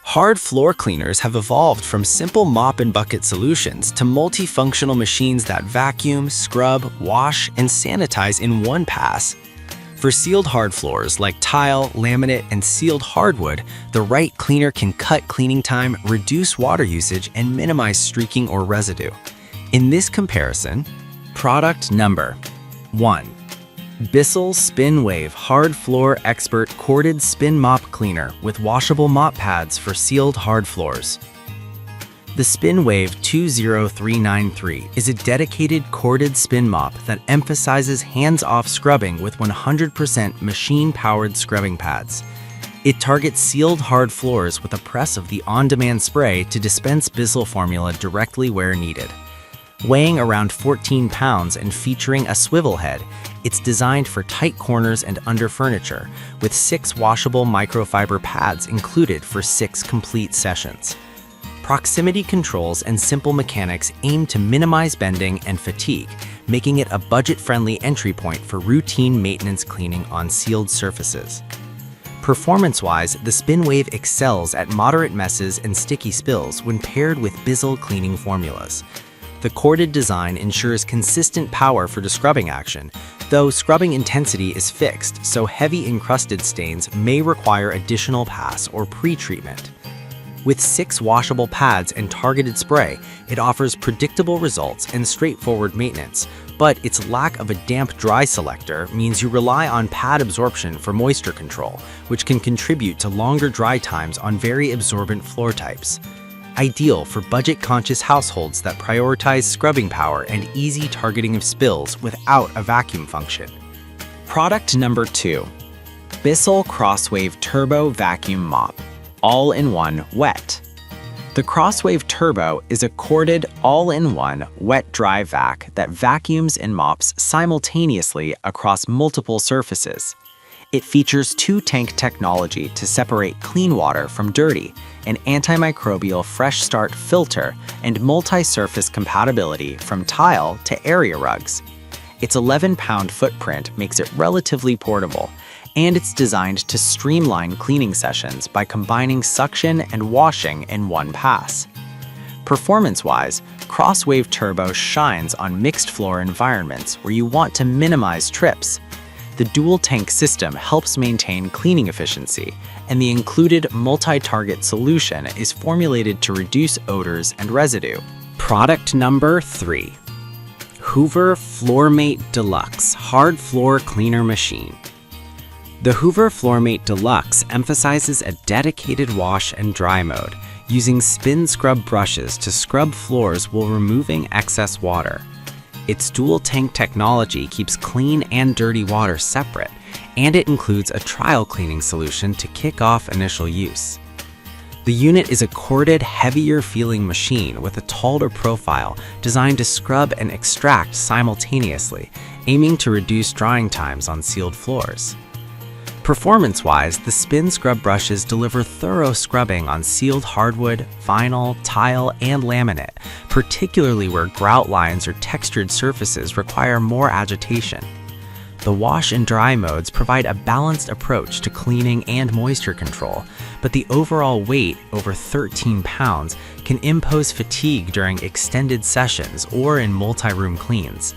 Hard floor cleaners have evolved from simple mop and bucket solutions to multifunctional machines that vacuum, scrub, wash, and sanitize in one pass. For sealed hard floors like tile, laminate, and sealed hardwood, the right cleaner can cut cleaning time, reduce water usage, and minimize streaking or residue. In this comparison, product number 1. Bissell Spin Wave Hard Floor Expert Corded Spin Mop Cleaner with washable mop pads for sealed hard floors. The Spin Wave 20393 is a dedicated corded spin mop that emphasizes hands-off scrubbing with 100% machine-powered scrubbing pads. It targets sealed hard floors with a press of the on-demand spray to dispense Bissell formula directly where needed. Weighing around 14 pounds and featuring a swivel head, it's designed for tight corners and under furniture, with 6 washable microfiber pads included for 6 complete sessions. Proximity controls and simple mechanics aim to minimize bending and fatigue, making it a budget-friendly entry point for routine maintenance cleaning on sealed surfaces. Performance-wise, the Spin Wave excels at moderate messes and sticky spills when paired with Bissell cleaning formulas. The corded design ensures consistent power for the scrubbing action, though scrubbing intensity is fixed, so heavy encrusted stains may require additional pass or pre-treatment. With 6 washable pads and targeted spray, it offers predictable results and straightforward maintenance, but its lack of a damp dry selector means you rely on pad absorption for moisture control, which can contribute to longer dry times on very absorbent floor types. Ideal for budget-conscious households that prioritize scrubbing power and easy targeting of spills without a vacuum function. Product number 2. Bissell Crosswave Turbo Vacuum Mop, all-in-one wet. The Crosswave Turbo is a corded, all-in-one wet-dry vac that vacuums and mops simultaneously across multiple surfaces. It features 2-tank technology to separate clean water from dirty, an antimicrobial fresh start filter, and multi-surface compatibility from tile to area rugs. Its 11-pound footprint makes it relatively portable, and it's designed to streamline cleaning sessions by combining suction and washing in one pass. Performance-wise, Crosswave Turbo shines on mixed floor environments where you want to minimize trips. The dual-tank system helps maintain cleaning efficiency, and the included multi-target solution is formulated to reduce odors and residue. Product number 3. Hoover FloorMate Deluxe Hard Floor Cleaner Machine. The Hoover FloorMate Deluxe emphasizes a dedicated wash and dry mode, using spin scrub brushes to scrub floors while removing excess water. Its dual-tank technology keeps clean and dirty water separate, and it includes a trial cleaning solution to kick off initial use. The unit is a corded, heavier-feeling machine with a taller profile designed to scrub and extract simultaneously, aiming to reduce drying times on sealed floors. Performance-wise, the spin scrub brushes deliver thorough scrubbing on sealed hardwood, vinyl, tile, and laminate, particularly where grout lines or textured surfaces require more agitation. The wash and dry modes provide a balanced approach to cleaning and moisture control, but the overall weight, over 13 pounds, can impose fatigue during extended sessions or in multi-room cleans.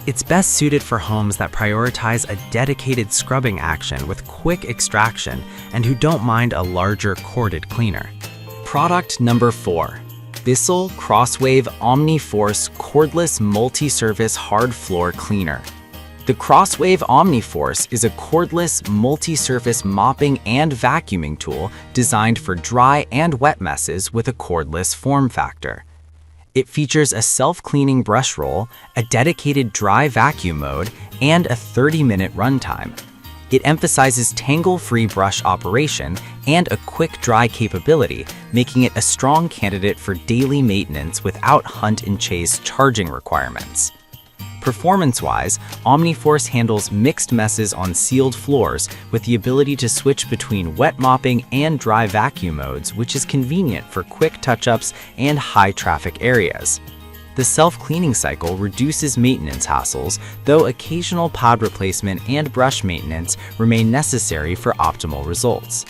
It's best suited for homes that prioritize a dedicated scrubbing action with quick extraction and who don't mind a larger corded cleaner. Product number 4. Bissell Crosswave OmniForce Cordless Multi-Surface Hard Floor Cleaner. The Crosswave OmniForce is a cordless, multi-surface mopping and vacuuming tool designed for dry and wet messes with a cordless form factor. It features a self-cleaning brush roll, a dedicated dry vacuum mode, and a 30-minute runtime. It emphasizes tangle-free brush operation and a quick dry capability, making it a strong candidate for daily maintenance without hunt and chase charging requirements. Performance-wise, OmniForce handles mixed messes on sealed floors with the ability to switch between wet mopping and dry vacuum modes, which is convenient for quick touch-ups and high-traffic areas. The self-cleaning cycle reduces maintenance hassles, though occasional pad replacement and brush maintenance remain necessary for optimal results.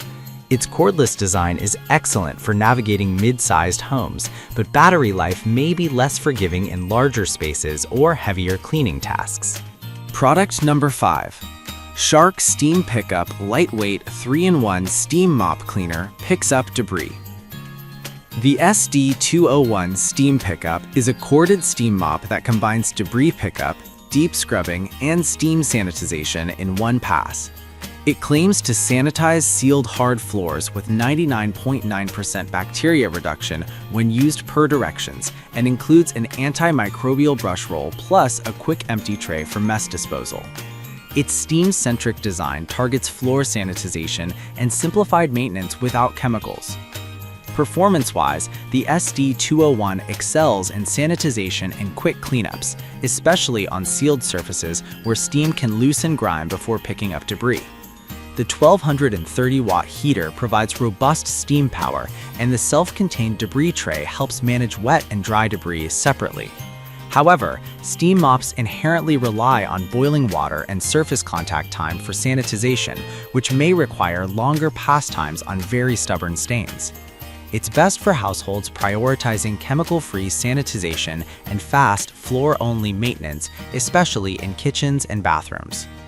Its cordless design is excellent for navigating mid-sized homes, but battery life may be less forgiving in larger spaces or heavier cleaning tasks. Product number 5. Shark Steam Pickup Lightweight 3-in-1 Steam Mop Cleaner Picks Up Debris. The SD201 Steam Pickup is a corded steam mop that combines debris pickup, deep scrubbing, and steam sanitization in one pass. It claims to sanitize sealed hard floors with 99.9% bacteria reduction when used per directions and includes an antimicrobial brush roll plus a quick empty tray for mess disposal. Its steam-centric design targets floor sanitization and simplified maintenance without chemicals. Performance-wise, the SD201 excels in sanitization and quick cleanups, especially on sealed surfaces where steam can loosen grime before picking up debris. The 1230-watt heater provides robust steam power, and the self-contained debris tray helps manage wet and dry debris separately. However, steam mops inherently rely on boiling water and surface contact time for sanitization, which may require longer pass times on very stubborn stains. It's best for households prioritizing chemical-free sanitization and fast, floor-only maintenance, especially in kitchens and bathrooms.